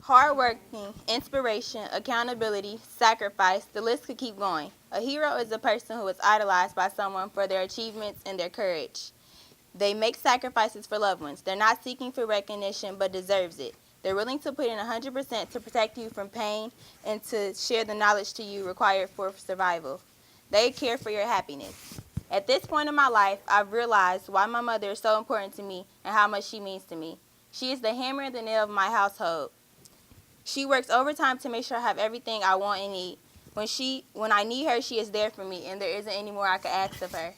Hard working, inspiration, accountability, sacrifice, the list could keep going. A hero is a person who is idolized by someone for their achievements and their courage. They make sacrifices for loved ones. They're not seeking for recognition but deserves it. They're willing to put in 100% to protect you from pain and to share the knowledge to you required for survival. They care for your happiness. At this point in my life, I've realized why my mother is so important to me and how much she means to me. She is the hammer and the nail of my household. She works overtime to make sure I have everything I want and need. When I need her, she is there for me, and there isn't any more I could ask of her.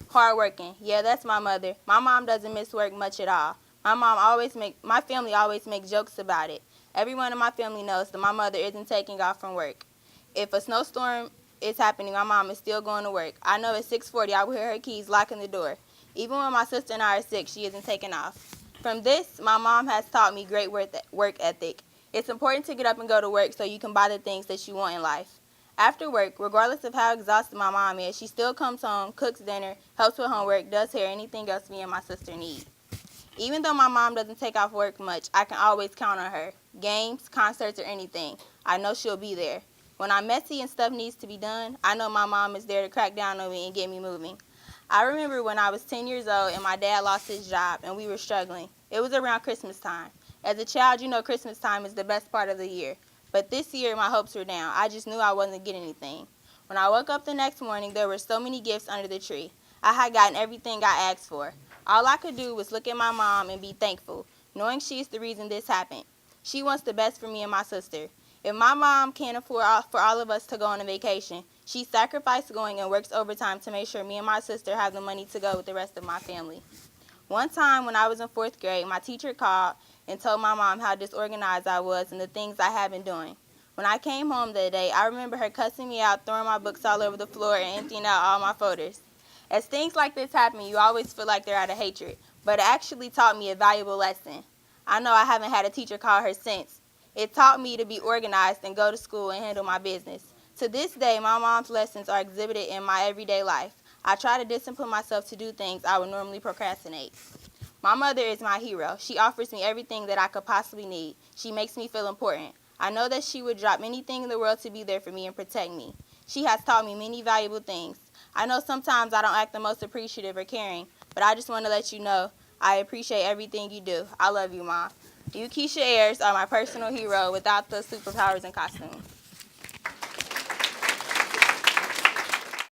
Hardworking, yeah, that's my mother. My mom doesn't miss work much at all. My family always make jokes about it. Everyone in my family knows that my mother isn't taking off from work. If a snowstorm is happening, my mom is still going to work. I know at 6:40 I will hear her keys locking the door. Even when my sister and I are sick, she isn't taking off. From this, my mom has taught me great work ethic. It's important to get up and go to work so you can buy the things that you want in life. After work, regardless of how exhausted my mom is, she still comes home, cooks dinner, helps with homework, does hair, anything else me and my sister need. Even though my mom doesn't take off work much, I can always count on her. Games, concerts, or anything. I know she'll be there. When I'm messy and stuff needs to be done, I know my mom is there to crack down on me and get me moving. I remember when I was 10 years old and my dad lost his job and we were struggling. It was around Christmas time. As a child, you know Christmas time is the best part of the year. But this year, my hopes were down. I just knew I wasn't getting anything. When I woke up the next morning, there were so many gifts under the tree. I had gotten everything I asked for. All I could do was look at my mom and be thankful, knowing she's the reason this happened. She wants the best for me and my sister. If my mom can't afford for all of us to go on a vacation, she sacrificed going and works overtime to make sure me and my sister have the money to go with the rest of my family. One time when I was in 4th grade, my teacher called and told my mom how disorganized I was and the things I had been doing. When I came home that day, I remember her cussing me out, throwing my books all over the floor, and emptying out all my folders. As things like this happen, you always feel like they're out of hatred, but it actually taught me a valuable lesson. I know I haven't had a teacher call her since. It taught me to be organized and go to school and handle my business. To this day, my mom's lessons are exhibited in my everyday life. I try to discipline myself to do things I would normally procrastinate. My mother is my hero. She offers me everything that I could possibly need. She makes me feel important. I know that she would drop anything in the world to be there for me and protect me. She has taught me many valuable things. I know sometimes I don't act the most appreciative or caring, but I just want to let you know I appreciate everything you do. I love you, Mom. You, Keisha Ayers, are my personal hero without the superpowers and costumes.